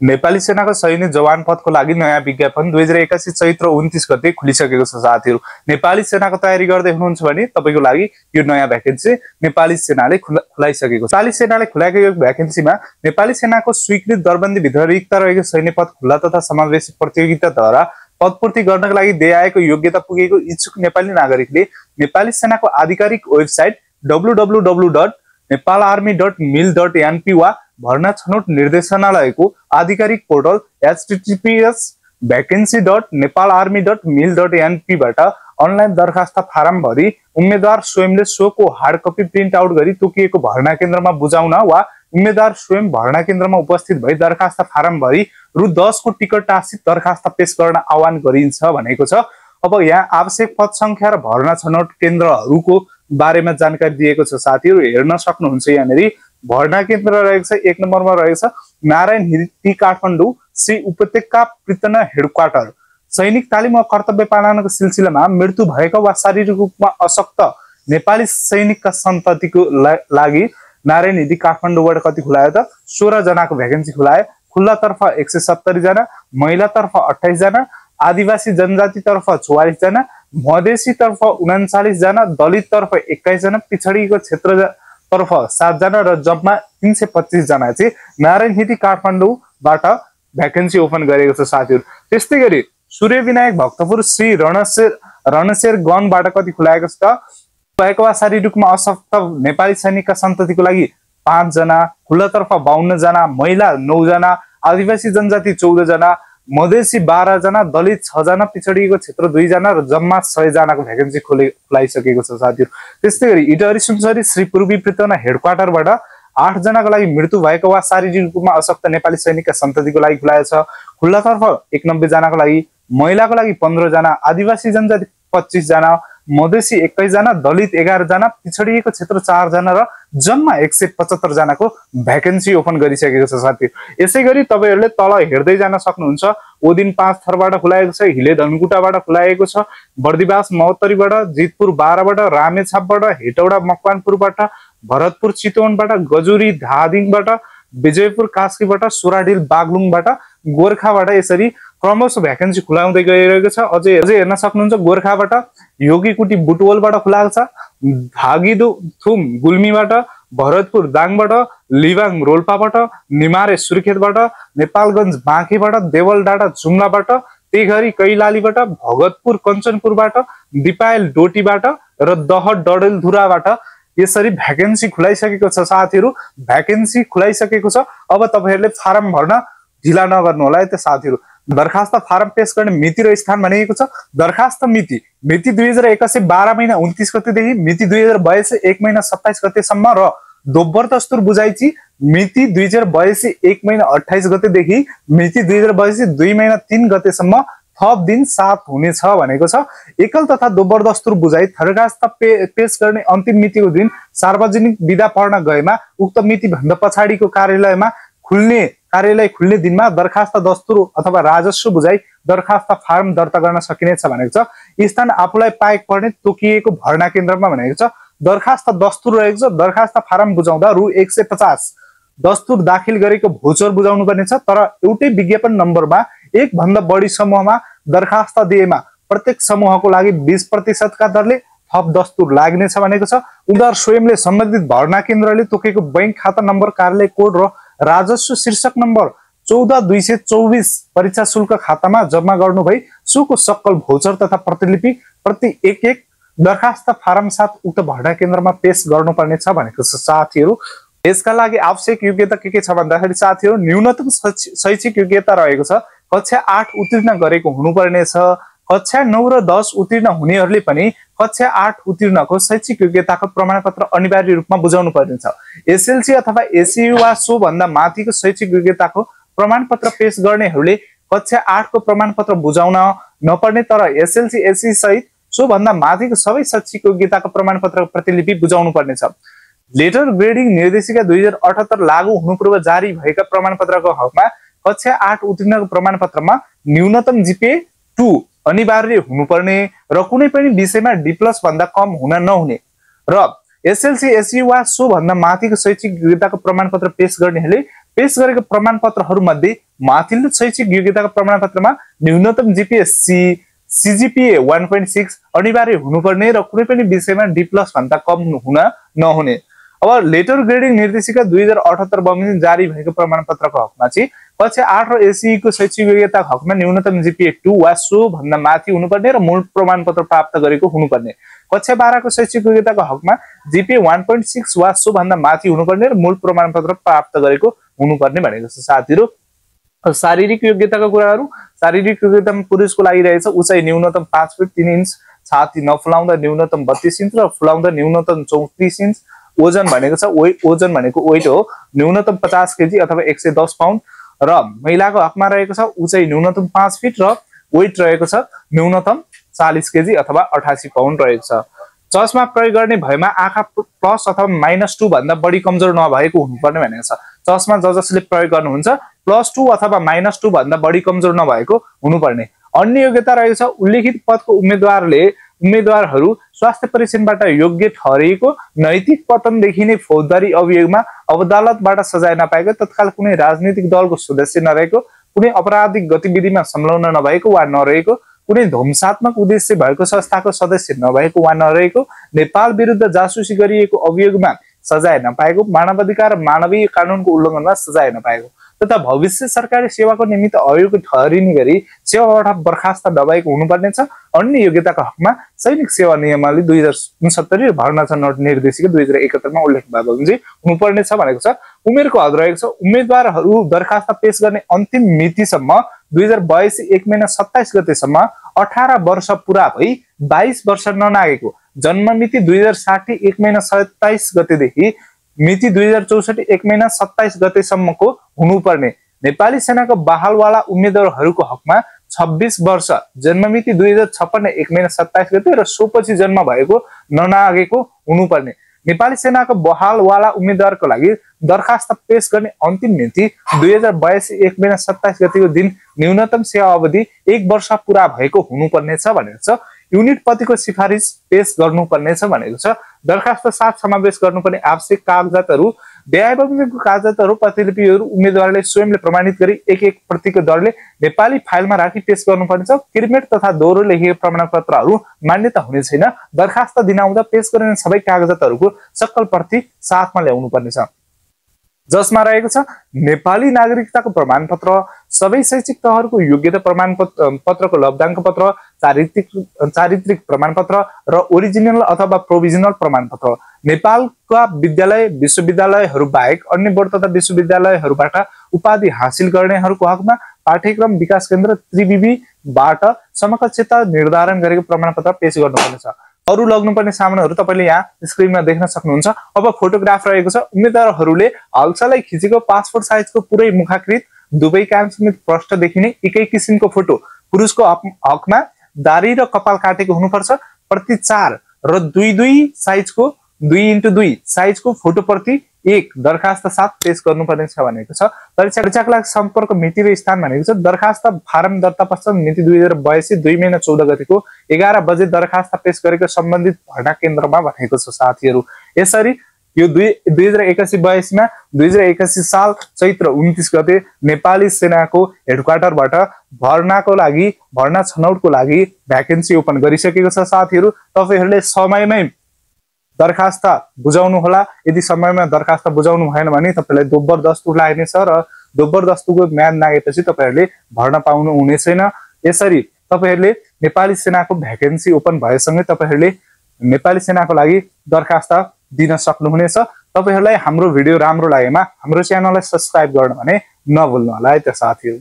नेपाली सेनाको सैनिक जवान पदको लागि नयाँ विज्ञापन 2081 चैत्र 29 गते खुलिसकेको छ साथीहरु। नेपाली सेनाको तयारी गर्दै हुनुहुन्छ भने तपाईको लागि यो नयाँ भ्याकेन्सी नेपाली सेनाले खुलाइसकेको छ। नेपाली सेनाले खुलाएको यो भ्याकेन्सीमा नेपाली सेनाको स्वीकृत दरबन्दी भित्र रिक्त रहेको सैन्य पद खुला तथा समावेशी प्रतियोगिताद्वारा पदपूर्ति गर्नका लागि दिए आएको योग्यता पुगेको इच्छुक नेपाली नागरिकले नेपाली सेनाको आधिकारिक वेबसाइट www.nepalarmy.mil.np वा भर्ना छनौट निर्देशनालयको आधिकारिक पोर्टल https://vacancy.nepalarmy.mil.np बाट अनलाइन दरखास्त फारम भरी उम्मेदवार स्वयंले सोको हार्ड कपी प्रिन्ट आउट गरी तोकिएको भर्ना केन्द्रमा बुझाउन वा उम्मेदवार स्वयं भर्ना केन्द्रमा उपस्थित भई दरखास्त फारम भरी रु 10 को टिकट टासित दरखास्त पेश गर्न आह्वान गरिन्छ भनेको छ। अब यहाँ आवश्यक पद संख्या र भर्ना छनौट केन्द्रहरूको बारेमा जानकारी दिएको छ साथीहरु, हेर्न सक्नुहुन्छ। यहाँनेरि भर्ना केन्द्र रहेको छ 1 नम्बरमा रहेको छ नारायण हिटी काठमाडौँ श्री उपत्यका पृतन हेडक्वार्टर। सैनिक तालिम वा कर्तव्य पालनको सिलसिलामा मृत्यु भएको वा शारीरिक रूपमा अशक्त नेपाली सैनिकका सन्ततिको लागि नारायण हिटी काठमाडौँबाट कति खुलायो त 16 जनाको भ्याकेन्सी खुलायो। खुल्ला तर्फ 170 जना, महिला तर्फ 28 जना, आदिवासी जनजाति तर्फ 44 जना, मधेसी तर्फ 39 जना, दलित तर्फ 21 जना, पिछडिएको क्षेत्र तर्फ 7 जना र जम्मा 325 जना चाहिँ नारायण हिटी काठमाडौँबाट भ्याकेन्सी ओपन गरेको छ साथीहरु। त्यस्तै गरी सूर्य विनायक भक्तपुर श्री रणशेर गनबाट कति खुलाएको छ त भएको वा शारीरिक रूपमा अशक्त नेपाली सैनिकका सन्ततिको लागि 5 जना, खुल्ला तर्फ 52 जना, महिला 9 जना, आदिवासी जनजाति 14 जना, मधेसी 12 जना, दलित 6 जना, पिछडिएको क्षेत्र 2 जना र जम्मा 100 जनाको भ्याकेन्सी खुलाइसकेको छ साथीहरु। त्यस्तै गरी इटहरी सुनसरी श्री पूर्वी पृतना हेडक्वार्टरबाट 8 जनाको लागि मृत्यु भएको वा शारीरिक रूपमा अशक्त नेपाली सैनिकका सन्ततिको लागि खुलाएको छ। खुल्ला तर्फ 91 जनाको लागि, महिलाको लागि 15 जना, आदिवासी जनजाति 25 जना, मधेसी 21 जना, दलित 11 जना, पिछडिएको क्षेत्र 4 जना र जम्मा 175 जनाको भ्याकेन्सी ओपन गरिसकेको छ साथी। यसै गरी तपाईहरुले तल हेर्दै जान सक्नुहुन्छ। ओदिन 5 थरबाट खुलाएको छ, हिले धनकुटाबाट खुलाएको छ, बर्दिवास महोत्तरीबाट, जितपुर 12 बाट, रामेछापबाट, हेटौडा मकवानपुरबाट, भरतपुर चितवनबाट, गजुरी धादिङबाट, विजयपुर कास्कीबाट, सोराडिल बागलुङबाट, गोरखाबाट यसरी क्रमशः भ्याकेन्सी खुलाउँदै गइरहेको छ। अझै हेर्न सक्नुहुन्छ गोरखाबाट योगीकुटी बुटवलबाट खुलाएको छ, भागीथुम गुल्मीबाट, भरतपुर दाङबाट, लिबाङ रोल्पाबाट, निमारे सुर्खेतबाट, नेपालगञ्ज बाँकेबाट, देवलडाँडा जुम्लाबाट, तेघरी कैलालीबाट, भगतपुर कञ्चनपुरबाट, दिपायल डोटीबाट र दह डडेलधुराबाट यसरी भ्याकेन्सी खुलाइसकेको छ साथीहरु। भ्याकेन्सी खुलाइसकेको छ। अब तपाईहरुले फारम भर्न ढिला नगर्नु होला है त साथीहरु। दरखास्त फारम पेश गर्ने मिति र स्थान भनेको छ दरखास्त मिति 2081 12 महिना 29 गतेदेखि मिति 2082 1 महिना 27 गतेसम्म र दोब्बर दस्तुर बुझाइची मिति 2082 1 महिना 28 गतेदेखि मिति 2082 2 महिना 3 गतेसम्म थप दिन 7 हुनेछ भनेको छ। एकल तथा दोब्बर दस्तुर बुझाइ दरखास्त पेश गर्ने अन्तिम मितिको दिन सार्वजनिक विदा पढ्न गएमा उक्त मिति भन्दा पछाडिको कार्यालय खुल्ने दिनमा दरखास्त दस्तुर अथवा राजस्व बुझाइ दरखास्त फारम दर्ता गर्न सकिनेछ भनेको छ। स्थान आफूलाई पाएक पर्ने तोकिएको भर्ना केन्द्रमा भनेको छ। दरखास्त दस्तुर रहेको छ। दरखास्त फारम बुझाउँदा रु 150 दस्तुर दाखिल गरेको भोचर बुझाउनु पर्नेछ। तर एउटै विज्ञापन नम्बरमा एक भन्दा बढी समूहमा दरखास्त दिएमा प्रत्येक समूहको लागि 20% का दरले थप दस्तुर लाग्नेछ भनेको छ। उम्मेदवार स्वयंले सम्बन्धित भर्ना केन्द्रले तोकेको बैंक खाता नम्बर, कार्यालय कोड र राजस्व शीर्षक नम्बर 14224 परीक्षा शुल्क खातामा जम्मा गर्नु भई सोको सक्कल भोचर तथा प्रतिलिपि प्रति एक दरखास्त फारम साथ उक्त भर्ना केन्द्रमा पेश गर्नुपर्नेछ भनेको छ साथीहरु। यसका लागि आवश्यक योग्यता के छ भन्दाखेरि साथीहरु न्यूनतम शैक्षिक योग्यता रहेको छ। कक्षा 8 उत्तीर्ण गरेको हुनुपर्नेछ। कक्षा 9 र 10 उत्तीर्ण हुनेहरूले पनि कक्षा 8 उत्तीर्णको शैक्षिक योग्यताको प्रमाणपत्र अनिवार्य रूपमा बुझाउनु पर्नेछ। एसएलसी अथवा एसयु वा सो भन्दा माथिको शैक्षिक योग्यताको प्रमाणपत्र पेश गर्नेहरूले कक्षा 8 को प्रमाणपत्र बुझाउन नपर्ने, तर एसएलसी एसयु सहित सो भन्दा माथिको सबै शैक्षिक योग्यताको प्रमाणपत्र प्रतिलिपि बुझाउनु पर्नेछ। लेटर ग्रेडिङ निर्देशिका 2078 लागू हुनु पूर्व जारी भएका प्रमाणपत्रको हकमा कक्षा 8 उत्तीर्णको प्रमाणपत्रमा न्यूनतम जीपीए 2 अनिवार्य हुनुपर्ने र कुनै पनि विषयमा डी+ भन्दा कम हुन नहुने र एसएलसी एसयु वा सो भन्दा माथिको शैक्षिक योग्यताको प्रमाणपत्र पेश गर्नेहरूले पेश गरेका प्रमाणपत्रहरू मध्ये माथिल्लो शैक्षिक योग्यताका प्रमाणपत्रमा न्यूनतम जीपीएससी सीजीपीए 1.6 अनिवार्य हुनुपर्ने र कुनै पनि विषयमा डी+ भन्दा कम हुन नहुने। अब लेटर ग्रेडिङ निर्देशिका 2078 बमोजिम जारी भएको प्रमाणपत्रको हकमा चाहिँ कक्षा 8 र एसई को शैक्षिक योग्यताको हकमा न्यूनतम जीपीए 2 वा सो भन्दा माथि हुनुपर्ने र मूल प्रमाणपत्र प्राप्त गरेको हुनुपर्ने। कक्षा 12 को शैक्षिक योग्यताको हकमा जीपीए 1.6 वा सो भन्दा माथि हुनुपर्ने र मूल प्रमाणपत्र प्राप्त गरेको हुनुपर्ने भनेको छ साथीहरु। शारीरिक योग्यताका कुराहरु, शारीरिक योग्यतामा पुरुषको लागि रहेछ उचाइ न्यूनतम 5 फिट 3 इन्च, छाती नफुलाउँदा न्यूनतम 32 इन्च र फुलाउँदा न्यूनतम 34 इन्च। ओजन भनेको छ ओजन भनेको वेट हो, न्यूनतम 50 केजी अथवा 110 पाउन्ड र महिलाको हकमा रहेको छ उचाइ न्यूनतम 5 फिट र वेट रहेको छ न्यूनतम 40 केजी अथवा 88 पाउन्ड रहेको छ। चस्मा प्रयोग गर्ने भएमा आँखा प्लस अथवा -2 भन्दा बढी कमजोर नभएको हुनुपर्ने भनेको छ। चस्मा जसले प्रयोग गर्नुहुन्छ +2 अथवा -2 भन्दा बढी कमजोर नभएको हुनुपर्ने। अन्य योग्यता रहेको छ उल्लेखित पदको उम्मेदवारहरू स्वास्थ्य परीक्षणबाट योग्य ठहरिएको, नैतिक पतनदेखि नै फौजदारी अभियोगमा अदालतबाट सजाय नपाएको, तत्काल कुनै राजनीतिक दलको सदस्य नरहेको, कुनै आपराधिक गतिविधिमा संलग्न नभएको वा नरहेको, कुनै ध्वंसात्मक उद्देश्य भएको संस्थाको सदस्य नभएको वा नरहेको, नेपाल विरुद्ध जासुसी गरिएको अभियोगमा सजाय नपाएको, मानवाधिकार र मानवीय कानूनको उल्लङ्घनमा सजाय नपाएको तथा भविष्य सरकारी सेवाको निमित्त अयोग्य ठहरिने गरी सेवाबाट बर्खास्त नभएको हुनुपर्ने छ। अन्य योग्यताका हकमा सैनिक सेवा नियमावली 2069 र भर्ना छनौट निर्देशिका 2071 मा उल्लेख भएको हुनुपर्ने छ भनेको छ। उमेरको हद रहेको छ उम्मेदवारहरू दरखास्त पेश गर्ने अन्तिम मितिसम्म 2082 1 महिना 27 गतेसम्म 18 वर्ष पूरा भई 22 वर्ष ननागेको, जन्म मिति 2060 1 महिना 27 गतेदेखि मिति 2064 1 महिना 27 गतेसम्मको हुनुपर्ने। नेपाली सेनाको बहालवाला उम्मेदवारहरूको हकमा 26 वर्ष, जन्म मिति 2056 1 महिना 27 गते र सोपछि जन्म भएको ननागेको हुनुपर्ने। नेपाली सेनाको बहालवाला उम्मेदवारको लागि दरखास्त पेश गर्ने अन्तिम मिति 2082 1 महिना 27 गतेको दिन न्यूनतम सेवा अवधि 1 वर्ष पूरा भएको हुनुपर्ने छ भनेको छ। युनिट प्रतिको सिफारिस पेश गर्नुपर्ने छ भनेको छ। दरखास्त साथ समावेश गर्नुपर्ने आवश्यक कागजातहरू, व्यय बमोजिमको कागजातहरू, प्रतिलिपिहरू उम्मेदवारले स्वयंले प्रमाणित गरी एक प्रतिको दरले नेपाली फाइलमा राखी पेश गर्नुपर्नेछ। किरमेट तथा दोहोरो लेखिएको प्रमाणपत्रहरू मान्यता हुने छैन। दरखास्त दिनाउँदा पेश गरिने सबै कागजातहरूको सक्कल प्रति साथमा ल्याउनु पर्नेछ, जसमा रहेको छ नेपाली नागरिकताको प्रमाणपत्र, सबै शैक्षिक तहहरूको योग्यता प्रमाणपत्रको लब्धाङ्क पत्र, चारित्रिक प्रमाणपत्र र ओरिजिनल अथवा प्रोभिजनल प्रमाणपत्र। नेपालका विद्यालय विश्वविद्यालयहरू बाहेक अन्य बोर्ड तथा विश्वविद्यालयहरूबाट उपाधि हासिल गर्नेहरूको हकमा पाठ्यक्रम विकास केन्द्र त्रिविवीबाट समकक्षता निर्धारण गरेको प्रमाणपत्र पेश गर्नुपर्नेछ। अरु लग्नुपर्ने सामानहरू तपाईले यहाँ स्क्रिनमा देख्न सक्नुहुन्छ। अब फोटोग्राफ रहेको छ। उम्मेदवारहरूले हालसालै खिचेको पासपोर्ट साइजको पुरै मुखाकृत, दुवै कान समेत प्रष्ट देखिने एकै किसिमको फोटो। पुरुषको हकमा दारी र कपाल काटेको हुनुपर्छ। प्रति 4 र 2 साइजको 2x2 साइजको फोटो प्रति 1 दरखास्त साथ पेश गर्नुपर्ने छ भनेको छ। परीक्षाको लागि सम्पर्क मिति र स्थान भनेको छ दरखास्त फारम दर्ता पश्चात मिति 2082 2 महिना 14 गतेको 11 बजे दरखास्त पेश गरेको सम्बन्धित भर्ना केन्द्रमा भनेको छ साथीहरु। यसरी यो 2081-82 मा 2081 साल चैत्र 29 गते नेपाली सेनाको हेडक्वार्टरबाट भर्ना छनौटको लागि भ्याकेन्सी ओपन गरिसकेको छ साथीहरु। तपाईहरुले समयमै दरखास्त बुझाउनु होला। यदि समयमा दरखास्त बुझाउनु भएन भने तपाईलाई दोब्बर दस्तुर लाग्नेछ र दोब्बर दस्तुरको म्याद नागेपछि तपाईहरुले भर्ना पाउनु हुने छैन। यसरी तपाईहरुले नेपाली सेनाको भ्याकेन्सी ओपन भएसँगै तपाईहरुले नेपाली सेनाको लागि दरखास्त दिन सक्नुहुनेछ। तपाईहरुलाई हाम्रो भिडियो राम्रो लागेमा हाम्रो च्यानललाई सब्स्क्राइब गर्न भने नभुल्नु होला है त साथीहरु।